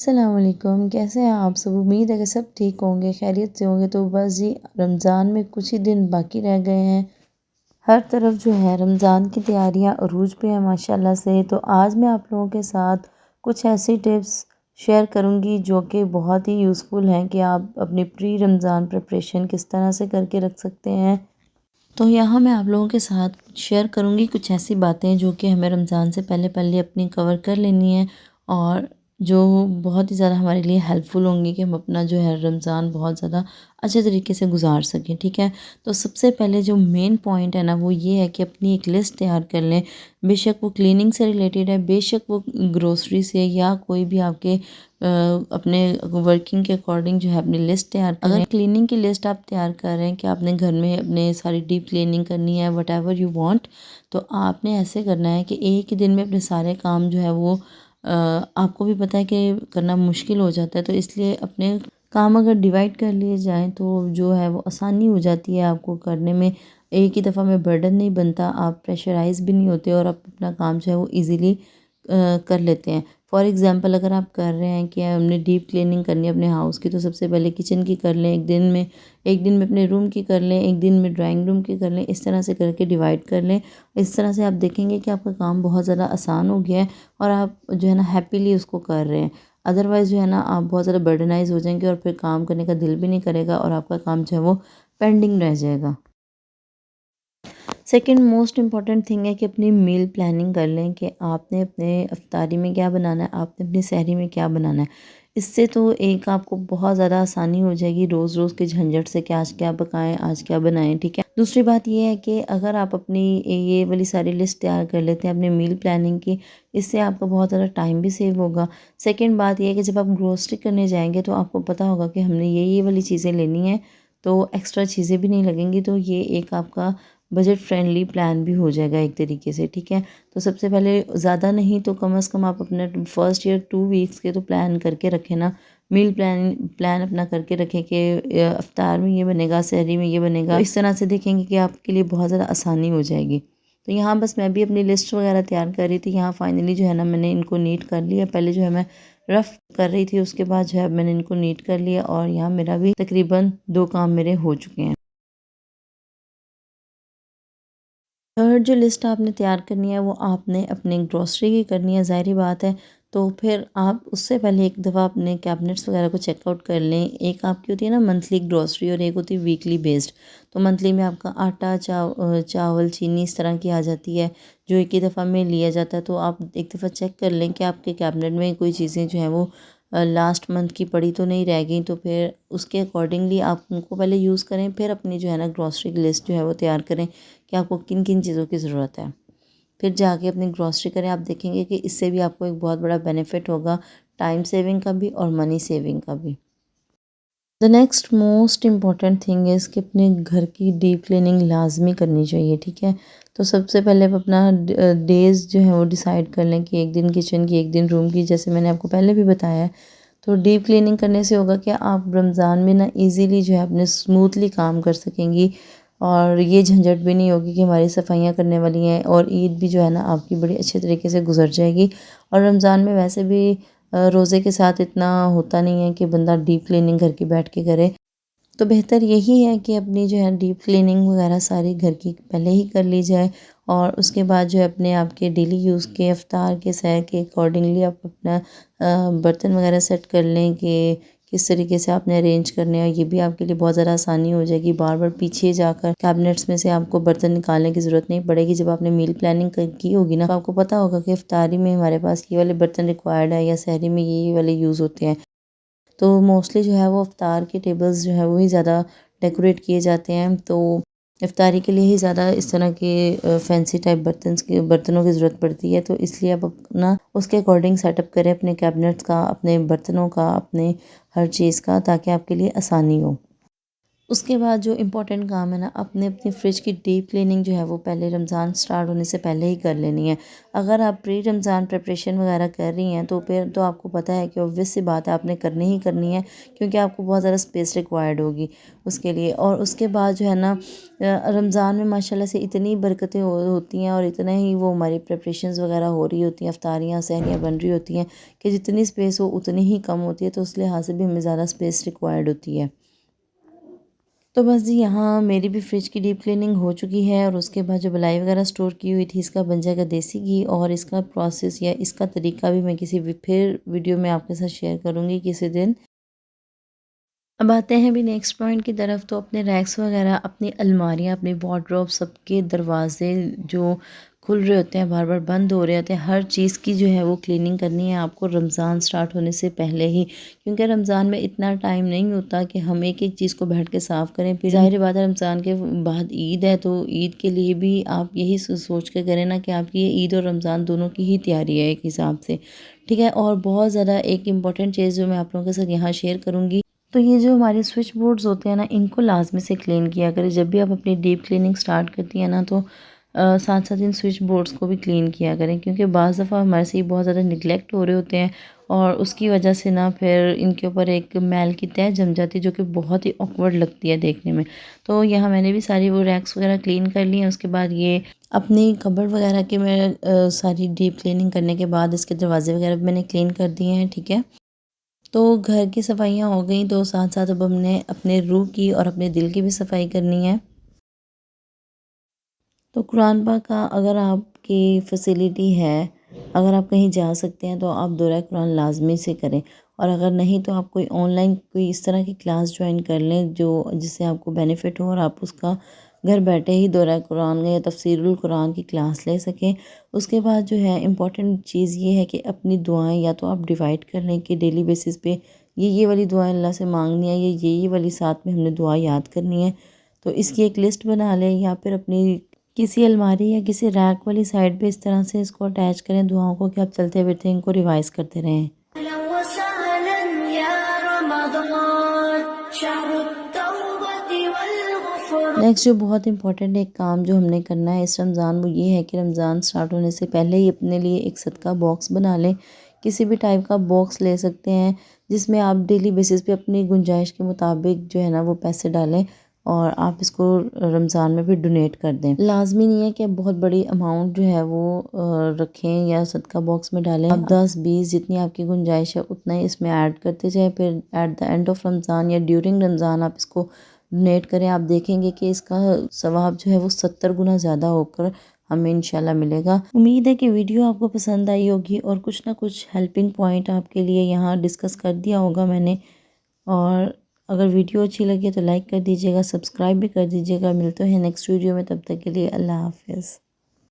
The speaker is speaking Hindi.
अस्सलामुअलैकुम, कैसे हैं आप सब। उम्मीद है कि सब ठीक होंगे, खैरियत से होंगे। तो बस जी रमज़ान में कुछ ही दिन बाकी रह गए हैं। हर तरफ जो है रमज़ान की तैयारियां अरूज पे हैं माशाल्लाह से। तो आज मैं आप लोगों के साथ कुछ ऐसी टिप्स शेयर करूंगी जो कि बहुत ही यूज़फुल हैं कि आप अपनी प्री रमज़ान प्रिपरेशन किस तरह से करके रख सकते हैं। तो यहाँ मैं आप लोगों के साथ शेयर करूंगी कुछ ऐसी बातें जो कि हमें रमज़ान से पहले पहले अपनी कवर कर लेनी है और जो बहुत ही ज़्यादा हमारे लिए हेल्पफुल होंगी कि हम अपना जो है रमज़ान बहुत ज़्यादा अच्छे तरीके से गुजार सकें। ठीक है, तो सबसे पहले जो मेन पॉइंट है ना वो ये है कि अपनी एक लिस्ट तैयार कर लें। बेशक वो क्लीनिंग से रिलेटेड है, बेशक वो ग्रोसरी से, या कोई भी आपके अपने वर्किंग के अकॉर्डिंग जो है अपनी लिस्ट तैयार करें। अगर क्लीनिंग की लिस्ट आप तैयार कर रहे हैं कि आपने घर में अपने सारी डीप क्लीनिंग करनी है, वट एवर यू वांट, तो आपने ऐसे करना है कि एक ही दिन में अपने सारे काम जो है वो आपको भी पता है कि करना मुश्किल हो जाता है। तो इसलिए अपने काम अगर डिवाइड कर लिए जाएँ तो जो है वो आसानी हो जाती है आपको करने में। एक ही दफ़ा में बर्डन नहीं बनता, आप प्रेशराइज़ भी नहीं होते और आप अपना काम जो है वो ईज़िली कर लेते हैं। फॉर एग्ज़ाम्पल अगर आप कर रहे हैं कि हमने डीप क्लीनिंग करनी है अपने हाउस की, तो सबसे पहले किचन की कर लें एक दिन में अपने रूम की कर लें, एक दिन में ड्राइंग रूम की कर लें। इस तरह से करके डिवाइड कर लें। इस तरह से आप देखेंगे कि आपका काम बहुत ज़्यादा आसान हो गया है और आप जो है ना हैप्पीली उसको कर रहे हैं। अदरवाइज़ जो है ना आप बहुत ज़्यादा बर्डनाइज़ हो जाएंगे और फिर काम करने का दिल भी नहीं करेगा और आपका काम जो है वो पेंडिंग रह जाएगा। सेकंड मोस्ट इम्पॉर्टेंट थिंग है कि अपनी मील प्लानिंग कर लें कि आपने अपने इफ्तारी में क्या बनाना है, आपने अपनी सहरी में क्या बनाना है। इससे तो एक आपको बहुत ज़्यादा आसानी हो जाएगी रोज़ रोज़ के झंझट से कि आज क्या पकाएं, आज क्या बनाएं। ठीक है, दूसरी बात ये है कि अगर आप अपनी ये वाली सारी लिस्ट तैयार कर लेते हैं अपनी मील प्लानिंग की, इससे आपका बहुत ज़्यादा टाइम भी सेव होगा। सेकेंड बात ये है कि जब आप ग्रोसरी करने जाएंगे तो आपको पता होगा कि हमने ये वाली चीज़ें लेनी है, तो एक्स्ट्रा चीज़ें भी नहीं लगेंगी। तो ये एक आपका बजट फ्रेंडली प्लान भी हो जाएगा एक तरीके से। ठीक है, तो सबसे पहले ज़्यादा नहीं तो कम से कम आप अपना फर्स्ट ईयर 2 वीक्स के तो प्लान करके रखें ना। मील प्लान अपना करके रखें कि इफ्तार में ये बनेगा, सहरी में ये बनेगा। तो इस तरह से देखेंगे कि आपके लिए बहुत ज़्यादा आसानी हो जाएगी। तो यहाँ बस मैं भी अपनी लिस्ट वगैरह तैयार कर रही थी। यहाँ फाइनली जो है ना मैंने इनको नीट कर लिया। पहले जो है मैं रफ़ कर रही थी, उसके बाद जो है मैंने इनको नीट कर लिया और यहाँ मेरा भी तकरीबन 2 काम मेरे हो चुके हैं। थर्ड जो लिस्ट आपने तैयार करनी है वो आपने अपने ग्रॉसरी की करनी है, ज़ाहिर बात है। तो फिर आप उससे पहले एक दफ़ा अपने कैबिनेट्स वगैरह को चेकआउट कर लें। एक आपकी होती है ना मंथली ग्रॉसरी और एक होती है वीकली बेस्ड। तो मंथली में आपका आटा, चावल, चीनी इस तरह की आ जाती है जो एक ही दफ़ा में लिया जाता है। तो आप एक दफ़ा चेक कर लें कि आपके कैबिनेट में कोई चीज़ें जो हैं वो लास्ट मंथ की पड़ी तो नहीं रह गई। तो फिर उसके अकॉर्डिंगली आप उनको पहले यूज़ करें, फिर अपनी जो है ना ग्रॉसरी की लिस्ट जो है वो तैयार करें कि आपको किन किन चीज़ों की ज़रूरत है। फिर जाके अपनी ग्रॉसरी करें। आप देखेंगे कि इससे भी आपको एक बहुत बड़ा बेनिफिट होगा, टाइम सेविंग का भी और मनी सेविंग का भी। The next most important thing is कि अपने घर की डीप क्लीनिंग लाजमी करनी चाहिए। ठीक है, तो सबसे पहले आप अपना डेज़ जो है वो डिसाइड कर लें कि एक दिन किचन की, एक दिन रूम की, जैसे मैंने आपको पहले भी बताया है। तो डीप क्लीनिंग करने से होगा कि आप रमज़ान में ना इजीली जो है अपने स्मूथली काम कर सकेंगी और ये झंझट भी नहीं होगी कि हमारी सफाइयाँ करने वाली हैं। और ईद भी जो है ना आपकी बड़ी अच्छे तरीके से गुजर जाएगी। और रमज़ान में वैसे भी रोज़े के साथ इतना होता नहीं है कि बंदा डीप क्लीनिंग घर की बैठ के करे। तो बेहतर यही है कि अपनी जो है डीप क्लीनिंग वगैरह सारी घर की पहले ही कर ली जाए और उसके बाद जो है अपने आपके डेली यूज़ के इफ्तार के सहर के अकॉर्डिंगली आप अपना बर्तन वगैरह सेट कर लें कि किस तरीके से आपने अरेंज करने हैं। ये भी आपके लिए बहुत ज़्यादा आसानी हो जाएगी। बार बार पीछे जाकर कैबिनेट्स में से आपको बर्तन निकालने की ज़रूरत नहीं पड़ेगी। जब आपने मील प्लानिंग की होगी ना तो आपको पता होगा कि इफ्तारी में हमारे पास ये वाले बर्तन रिक्वायर्ड है या सहरी में ये वाले यूज़ होते हैं। तो मोस्टली जो है वो इफ्तार के टेबल्स जो है वही ज़्यादा डेकोरेट किए जाते हैं। तो इफ्तारी के लिए ही ज़्यादा इस तरह के फैंसी टाइप बर्तनों की ज़रूरत पड़ती है। तो इसलिए आप अपना उसके अकॉर्डिंग सेटअप करें अपने कैबिनेट्स का, अपने बर्तनों का, अपने हर चीज़ का, ताकि आपके लिए आसानी हो। उसके बाद जो इम्पोर्टेंट काम है ना, अपने अपनी फ्रिज की डीप क्लीनिंग जो है वो पहले रमज़ान स्टार्ट होने से पहले ही कर लेनी है। अगर आप प्री रमज़ान प्रिपरेशन वगैरह कर रही हैं तो फिर तो आपको पता है कि ऑब्वियस सी बात है आपने करनी ही करनी है, क्योंकि आपको बहुत ज़्यादा स्पेस रिक्वायर्ड होगी उसके लिए। और उसके बाद जो है ना रमज़ान में माशाल्लाह से इतनी बरकतें होती हैं और इतना ही वो हमारी प्रिपरेशंस वगैरह हो रही होती हैं, अफ्तारियाँ सहरियाँ बन रही होती हैं कि जितनी स्पेस हो उतनी ही कम होती है, तो उस लिहाज से भी हमें ज़्यादा स्पेस रिक्वायर्ड होती है। तो बस जी यहाँ मेरी भी फ्रिज की डीप क्लीनिंग हो चुकी है और उसके बाद जो मलाई वगैरह स्टोर की हुई थी इसका बन जाएगा देसी घी, और इसका प्रोसेस या इसका तरीका भी मैं किसी फिर वीडियो में आपके साथ शेयर करूँगी किसी दिन। अब आते हैं भी नेक्स्ट पॉइंट की तरफ। तो अपने रैक्स वगैरह, अपनी अलमारियाँ, अपनी वार्डरोब, सबके दरवाजे जो खुल रहे होते हैं, बार बार बंद हो रहे होते हैं, हर चीज़ की जो है वो क्लीनिंग करनी है आपको रमज़ान स्टार्ट होने से पहले ही, क्योंकि रमज़ान में इतना टाइम नहीं होता कि हम एक एक चीज़ को बैठ के साफ़ करें। फिर ज़ाहिर बात है रमज़ान के बाद ईद है, तो ईद के लिए भी आप यही सोच के करें ना कि आपकी ये ईद और रमज़ान दोनों की ही तैयारी है एक हिसाब से, ठीक है। और बहुत ज़्यादा एक इम्पॉर्टेंट चीज़ जो मैं आप लोगों के साथ यहाँ शेयर करूँगी, तो ये जो हमारे स्विच बोर्ड्स होते हैं ना, इनको लाजमी से क्लीन किया करें। जब भी आप अपनी डीप क्लीनिंग स्टार्ट करती हैं ना, तो साथ साथ इन स्विच बोर्ड्स को भी क्लीन किया करें, क्योंकि बाज़ दफ़ा हमारे से ये बहुत ज़्यादा निगलेक्ट हो रहे होते हैं और उसकी वजह से ना फिर इनके ऊपर एक मैल की तह जम जाती है जो कि बहुत ही ऑकवर्ड लगती है देखने में। तो यहाँ मैंने भी सारी वो रैक्स वगैरह क्लीन कर ली हैं। उसके बाद ये अपनी कबर्ड वगैरह की मैं सारी डीप क्लीनिंग करने के बाद इसके दरवाजे वगैरह भी मैंने क्लीन कर दिए हैं, ठीक है। तो घर की सफाइयाँ हो गई, तो साथ साथ अब हमने अपने रूह की और अपने दिल की भी सफाई करनी है। तो कुरान पाक का अगर आपकी फैसिलिटी है, अगर आप कहीं जा सकते हैं तो आप दोहरा कुरान लाजमी से करें, और अगर नहीं तो आप कोई ऑनलाइन कोई इस तरह की क्लास ज्वाइन कर लें जो जिससे आपको बेनिफिट हो और आप उसका घर बैठे ही दोहरा कुरान या तफसीरुल कुरान की क्लास ले सकें। उसके बाद जो है इम्पॉर्टेंट चीज़ ये है कि अपनी दुआएं या तो आप डिवाइड कर लें कि डेली बेसिस पे ये वाली दुआएं अल्लाह से मांगनी है, ये वाली साथ में हमने दुआ याद करनी है। तो इसकी एक लिस्ट बना लें, या फिर अपनी किसी अलमारी या किसी रैक वाली साइड पे इस तरह से इसको अटैच करें दुआओं को कि आप चलते फिरते इनको रिवाइज़ करते रहें। नेक्स्ट जो बहुत इंपॉर्टेंट एक काम जो हमने करना है इस रमज़ान, वो ये है कि रमज़ान स्टार्ट होने से पहले ही अपने लिए एक सदका बॉक्स बना लें। किसी भी टाइप का बॉक्स ले सकते हैं जिसमें आप डेली बेसिस पे अपनी गुंजाइश के मुताबिक जो है ना वो पैसे डालें और आप इसको रमज़ान में भी डोनेट कर दें। लाज़मी नहीं है कि आप बहुत बड़ी अमाउंट जो है वो रखें या सदका बॉक्स में डालें। आप 10-20 जितनी आपकी गुंजाइश है उतना ही इसमें ऐड करते जाएं, फिर at the end of Ramzan या ड्यूरिंग रमज़ान आप इसको डोनेट करें। आप देखेंगे कि इसका सवाब जो है वो 70 गुना ज़्यादा होकर हमें इंशाल्लाह मिलेगा। उम्मीद है कि वीडियो आपको पसंद आई होगी और कुछ ना कुछ हेल्पिंग पॉइंट आपके लिए यहाँ डिस्कस कर दिया होगा मैंने। और अगर वीडियो अच्छी लगे तो लाइक कर दीजिएगा, सब्सक्राइब भी कर दीजिएगा। मिलते हैं नेक्स्ट वीडियो में, तब तक के लिए अल्लाह हाफ़िज़।